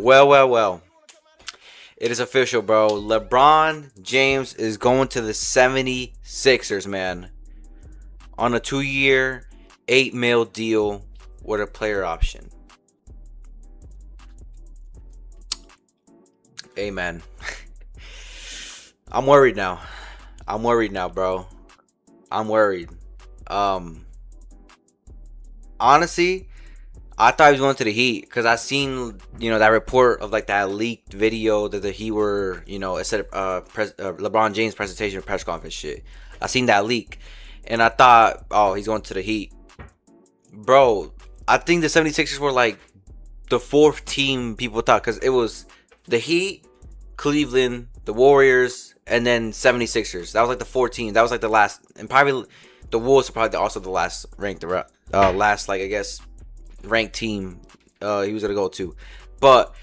Well. It is official, bro. LeBron James is going to the 76ers, man. On a 2-year, 8 mil deal with a player option. Amen. I'm worried now. I'm worried now, bro. I'm worried. Um, honestly, I thought he was going to the Heat because I seen that report of like that leaked video that the Heat were instead of LeBron James presentation press conference shit. I seen that leak, and I thought, oh, he's going to the Heat, bro. I think the 76ers were like the fourth team people thought because it was the Heat, Cleveland, the Warriors, and then 76ers. That was like the 14. That was like the last, and probably the Wolves are probably also the last ranked, last like I guess ranked team he was gonna go to. But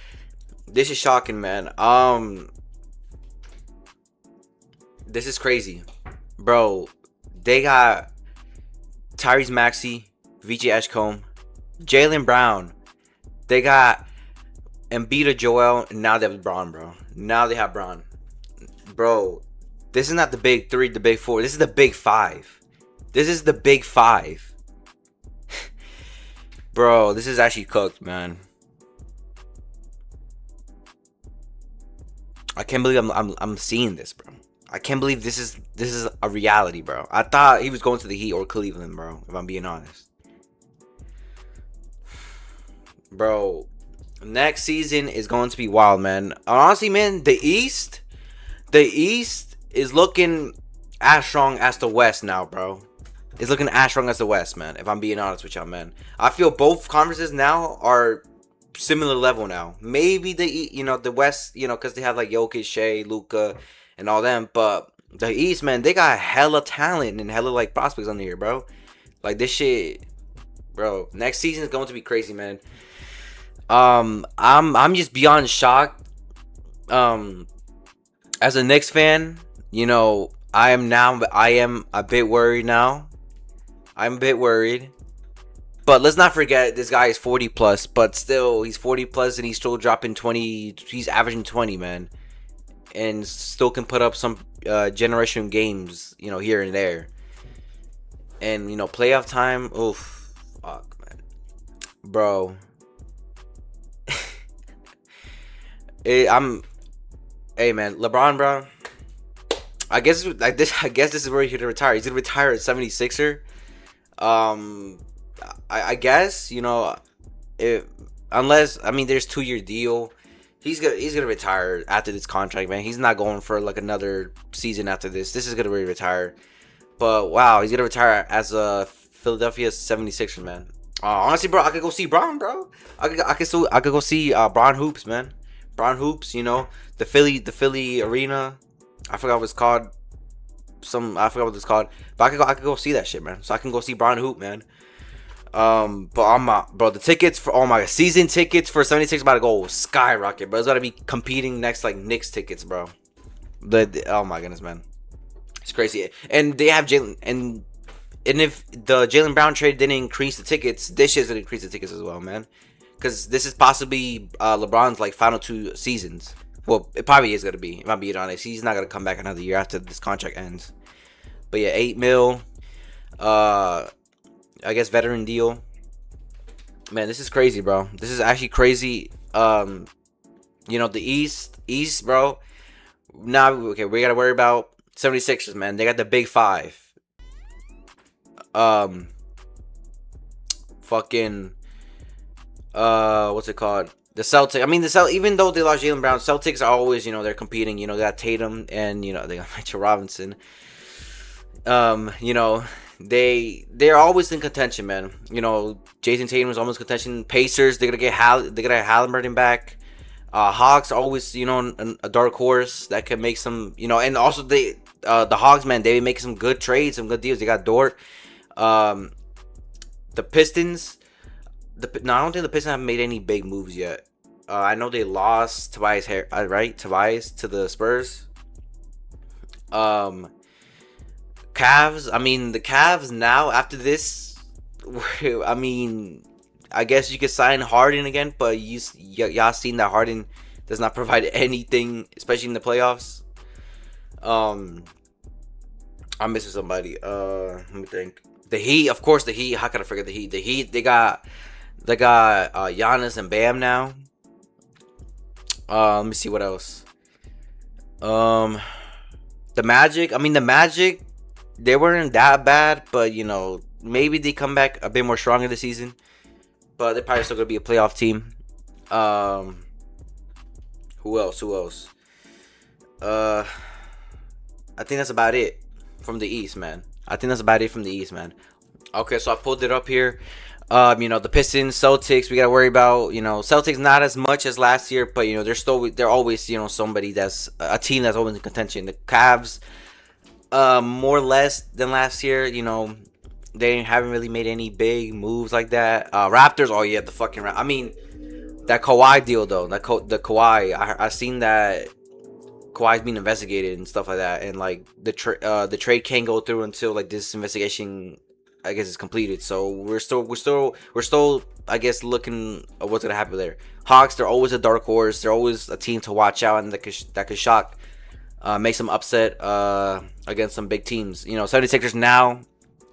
this is shocking, man. This is crazy, bro. They got Tyrese Maxey, VJ Edgecombe, Jaylen Brown. They got Embiid, Joel, and now they have LeBron, bro. Now they have Bron, bro. This is not the big three, the big four. This is the big five. This is the big five. Bro, this is actually cooked, man. I can't believe I'm seeing this, bro. I can't believe this is a reality, bro. I thought he was going to the Heat or Cleveland, bro, if I'm being honest. Bro, next season is going to be wild, man. Honestly, man, the East is looking as strong as the West now, bro. It's looking as strong as the West, man. If I'm being honest with y'all, man, I feel both conferences now are similar level now. Maybe the West, because they have like Jokic, Shea, Luka, and all them. But the East, man, they got hella talent and hella like prospects on here, bro. Like this shit, bro. Next season is going to be crazy, man. I'm just beyond shocked. As a Knicks fan, I am a bit worried now. I'm a bit worried. But let's not forget this guy is 40 plus, but still he's 40 plus and he's still dropping 20. He's averaging 20, man, and still can put up some generation games, here and there. And playoff time, oof, fuck, man, bro. Hey, man, LeBron, bro. I guess like this. I guess this is where he's gonna retire. He's gonna retire at 76er. I guess if unless there's 2-year deal. He's gonna retire after this contract, man. He's not going for like another season after this. This is gonna really retire. But wow, he's gonna retire as a Philadelphia 76er, man. Honestly, bro, I could go see Bron, bro. I could go see Bron Hoops, man. Bron Hoops, the Philly arena. I forgot what it's called. I forgot what it's called. But I could go see that shit, man. So I can go see Bron Hoop, man. But bro, the tickets for my season tickets for 76 about to go skyrocket, bro. It's gotta be competing next like Knicks tickets, bro. Oh my goodness, man, it's crazy. And they have Jalen, and if the Jaylen Brown trade didn't increase the tickets, this shit's gonna increase the tickets as well, man. Because this is possibly LeBron's like final 2 seasons. Well, it probably is gonna be. If I'm being honest, he's not gonna come back another year after this contract ends. But yeah, 8 mil. I guess veteran deal. Man, this is crazy, bro. This is actually crazy. The East, bro. Now, okay, we gotta worry about 76ers, man. They got the big five. Fucking. What's it called? The Celtics. Even though they lost Jaylen Brown, Celtics are always, they're competing. They got Tatum and they got Mitchell Robinson. They're always in contention, man. Jason Tatum is almost contention. Pacers, they're gonna get Halliburton back. Hawks are always, a dark horse that can make some, and also the Hawks, man, they make some good trades, some good deals. They got Dort. The Pistons. No, I don't think the Pistons have made any big moves yet. I know they lost Tobias Tobias to the Spurs. Cavs. The Cavs now after this. I guess you could sign Harden again, but y'all seen that Harden does not provide anything, especially in the playoffs. Um, I'm missing somebody. Let me think. The Heat, of course. The Heat. How can I forget the Heat? The Heat. They got Giannis and Bam now. Let me see what else. Um, the Magic. I mean, the Magic. They weren't that bad, but maybe they come back a bit more stronger this season. But they're probably still gonna be a playoff team. Um, who else? Who else? Uh, I think that's about it from the East, man. I think that's about it from the East, man. Okay, so I pulled it up here. The Pistons, Celtics, we gotta worry about. Celtics not as much as last year, but they're always somebody that's a team that's always in contention. The Cavs, more or less than last year. They haven't really made any big moves like that. Raptors, oh yeah, the fucking I mean, that Kawhi deal though, the Kawhi, I seen that Kawhi's being investigated and stuff like that, and like the trade can't go through until like this investigation, I guess, is completed. So we're still I guess looking at what's gonna happen there. Hawks, they're always a dark horse. They're always a team to watch out and that could shock, make some upset against some big teams. 76ers now,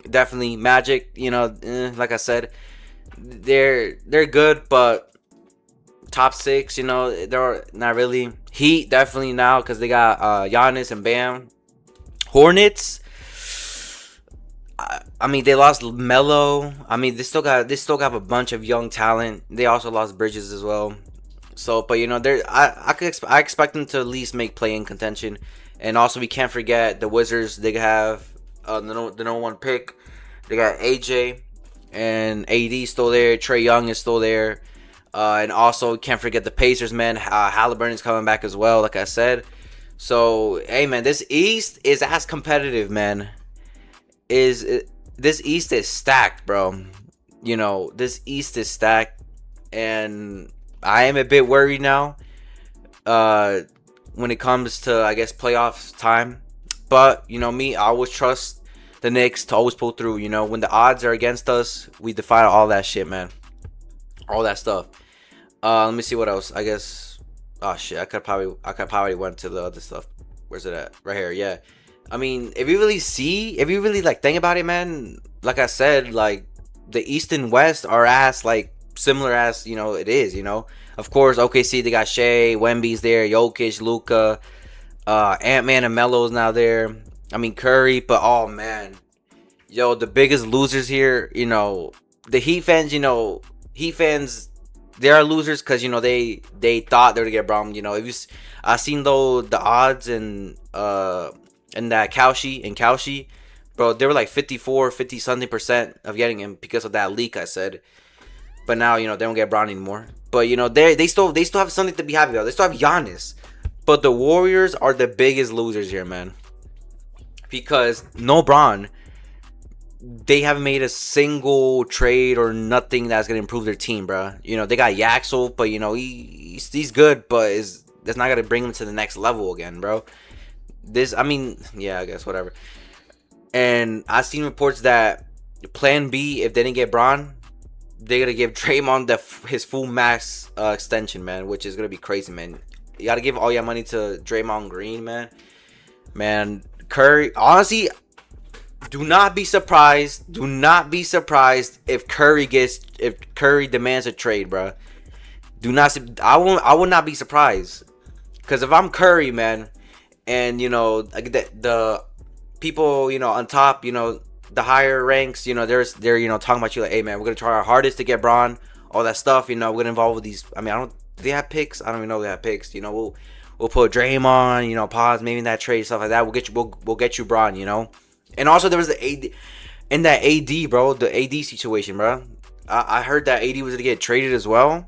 definitely Magic. Like I said, they're good, but top six, they're not really. Heat definitely now because they got Giannis and Bam. Hornets, I mean, they lost Melo. I mean, they still got a bunch of young talent. They also lost Bridges as well. So, but they're I expect them to at least make play in contention. And also, we can't forget the Wizards. They have the number one pick. They got AJ and AD still there. Trey Young is still there. And also, can't forget the Pacers, man. Halliburton's coming back as well, like I said. So, hey, man, this East is as competitive, man. This East is stacked, bro. This East is stacked, and I am a bit worried now. When it comes to, I guess, playoffs time. But me, I always trust the Knicks to always pull through. When the odds are against us, we defy all that shit, man. All that stuff. Let me see what else. I guess. Oh shit! I could probably went to the other stuff. Where's it at? Right here. Yeah. I mean, if you really like think about it, man. Like I said, like the East and West are like similar as it is. Of course, OKC, they got Shea, Wemby's there, Jokic, Luka, Ant-Man and Melo's now there. I mean Curry, but oh man, the biggest losers here. The Heat fans. Heat fans. They are losers because they thought they were gonna get Brown. If I seen though the odds and that Cauchy, bro, they were like 50 something percent of getting him because of that leak I said. But now they don't get Brown anymore. But they still have something to be happy about. They still have Giannis. But the Warriors are the biggest losers here, man. Because no Braun, they haven't made a single trade or nothing that's gonna improve their team, bro. They got Yaxel, but he's good, but that's not gonna bring him to the next level again, bro. I mean, yeah, I guess whatever. And I seen reports that Plan B, if they didn't get Braun, they're gonna give Draymond his full max extension, man, which is gonna be crazy, man. You gotta give all your money to Draymond Green, man. Man, Curry, honestly. Do not be surprised. Do not be surprised if Curry demands a trade, bro. I will not be surprised. Because if I'm Curry, man, and the people on top, the higher ranks, they're talking about you like, hey man, we're gonna try our hardest to get Braun, all that stuff. We're gonna involve with these. I mean, do they have picks? I don't even know if they have picks. We'll put Draymond, pause maybe in that trade, stuff like that. We'll get you Braun, And also there was the AD in that AD, bro, the AD situation, bro. I heard that AD was gonna get traded as well,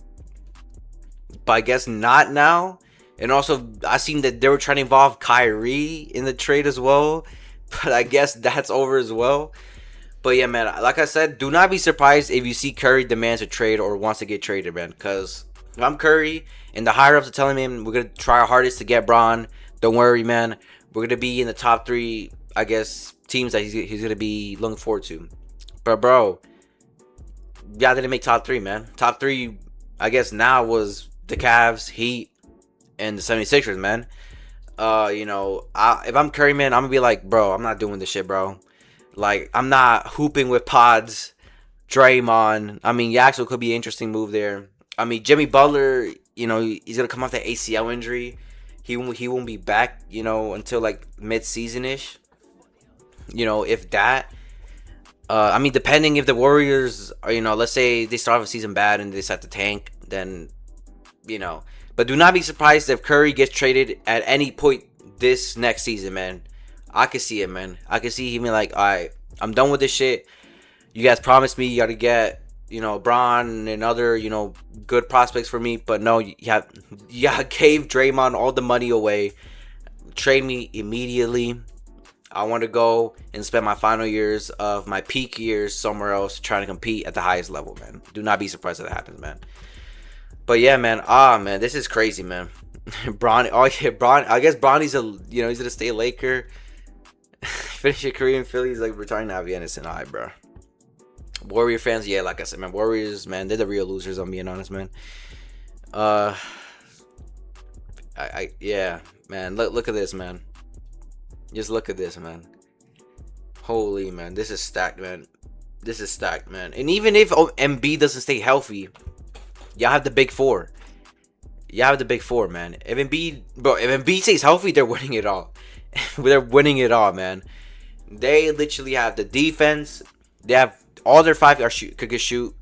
but I guess not now. And also I seen that they were trying to involve Kyrie in the trade as well, but I guess that's over as well. But yeah, man, like I said, do not be surprised if you see Curry demands a trade or wants to get traded, man. Because if I'm Curry and the higher ups are telling him we're gonna try our hardest to get Braun, don't worry, man. We're gonna be in the top 3, I guess, teams that he's gonna be looking forward to. But bro, y'all didn't make top three, man. Top three, I guess now was the Cavs, Heat, and the 76ers, man. If I'm Curry, man, I'm gonna be like, bro, I'm not doing this shit, bro. Like, I'm not hooping with pods. Draymond. I mean, Yaxel could be an interesting move there. I mean, Jimmy Butler, he's gonna come off that ACL injury. He won't be back, until like mid-season ish. If that. I mean, depending if the Warriors are, let's say they start off a season bad and they decide to tank, then, But do not be surprised if Curry gets traded at any point this next season, man. I could see it, man. I could see him being like, all right, I'm done with this shit. You guys promised me you got to get, Bron and other, good prospects for me. But no, you gave Draymond all the money away. Trade me immediately. I want to go and spend my final years of my peak years somewhere else trying to compete at the highest level, man. Do not be surprised if that happens, man. But yeah, man. Man, this is crazy, man. Bron. Oh yeah, Bron. I guess Bronny's he's gonna stay a Laker. Finish your career in Philly. He's like retiring to Avianis and bro. Warrior fans, yeah, like I said, man. Warriors, man, they're the real losers. I'm being honest, man. Yeah, man. Look at this, man. Just look at this, man. Holy, man. This is stacked, man. This is stacked, man. And even if Embiid doesn't stay healthy, y'all have the big four. Y'all have the big four, man. If Embiid stays healthy, they're winning it all. They're winning it all, man. They literally have the defense. They have all their five could shoot.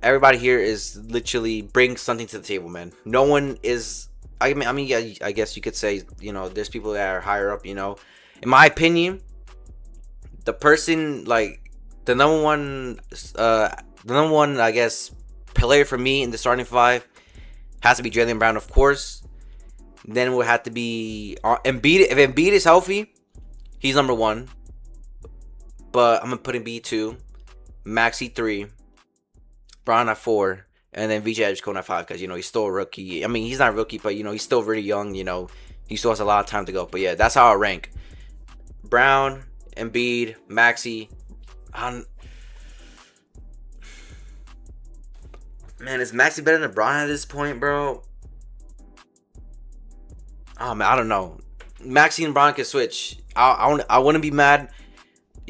Everybody here is literally brings something to the table, man. No one is. I mean, yeah, I guess you could say, there's people that are higher up. In my opinion, the person like the number one, I guess, player for me in the starting five has to be Jaylen Brown, of course. Then it would have to be Embiid. If Embiid is healthy, he's number one. But I'm gonna put Embiid 2, Maxey 3, Brown at 4, and then VJ Edgecombe at 5 because he's still a rookie. I mean, he's not a rookie, but he's still really young. He still has a lot of time to go. But yeah, that's how I rank: Brown, Embiid, Maxey. Man, is Maxey better than Brown at this point, bro? Oh man, I don't know. Maxey and Brown can switch. I wouldn't be mad.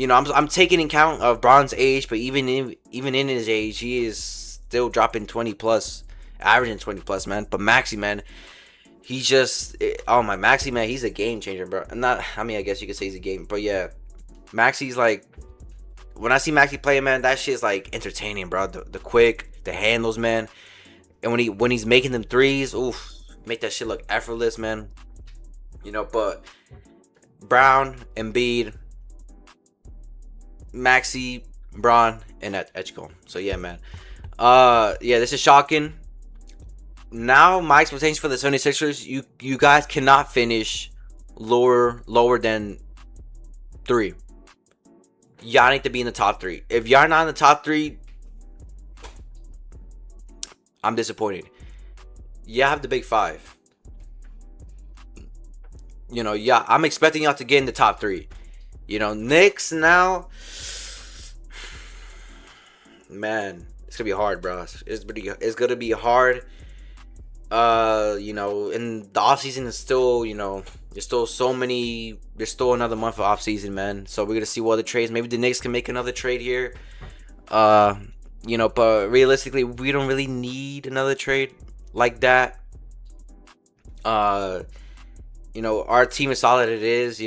I'm taking in count of Bron's age, but even in his age, he is still dropping 20 plus, averaging 20 plus, man. But Maxey, man, he's just Maxey, man, he's a game changer, bro. I guess you could say he's a game, but yeah, Maxey's like, when I see Maxey play, man, that shit's like entertaining, bro. The quick, the handles, man, and when he's making them threes, oof, make that shit look effortless, man. But Brown, Embiid, Maxey, Braun, and Edgecombe. So yeah, man. Yeah, this is shocking. Now my expectations for the 76ers, you guys cannot finish lower than 3. Y'all need to be in the top 3. If y'all not in the top 3, I'm disappointed. Y'all have the big 5. Yeah, I'm expecting y'all to get in the top 3. Knicks now, man, it's gonna be hard, bro. It's gonna be hard. And the offseason is still, there's still there's still another month of offseason, man. So we're gonna see what other trades. Maybe the Knicks can make another trade here. But realistically, we don't really need another trade like that. Our team is solid. It is,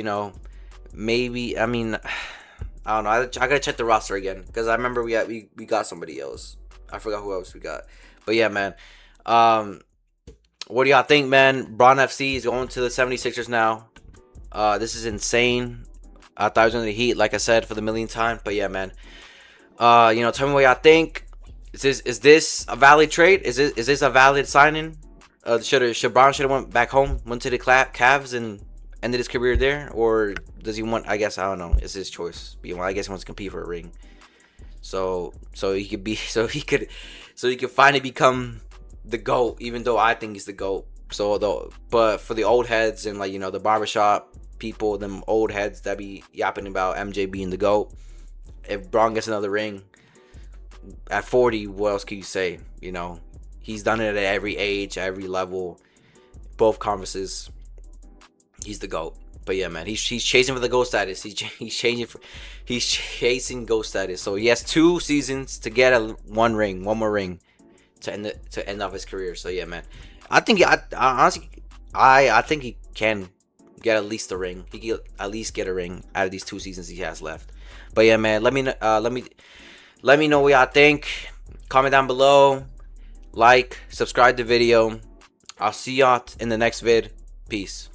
Maybe, I mean, I don't know. I gotta check the roster again because I remember we got somebody else. I forgot who else we got. But yeah, man. What do y'all think, man? Braun FC is going to the 76ers now. This is insane. I thought I was going to the Heat, like I said, for the millionth time. But yeah, man. Tell me what y'all think. Is this a valid trade? Is this a valid signing? Should Braun went back home, went to the Cavs and ended his career there, or does he want? I guess I don't know. It's his choice. I guess he wants to compete for a ring. So he could finally become the GOAT, even though I think he's the GOAT. But for the old heads and the barbershop people, them old heads that be yapping about MJ being the GOAT, if Braun gets another ring, at 40, what else can you say? You know, he's done it at every age, every level, both conferences. He's the GOAT. But yeah, man, he's chasing for the GOAT status. He's chasing GOAT status. So he has 2 seasons to get one more ring to end off his career. So yeah, man, I think I honestly I think he can get at least a ring. He can at least get a ring out of these 2 seasons he has left. But yeah, man, let me know what y'all think. Comment down below, like, subscribe the video. I'll see y'all in the next vid. Peace.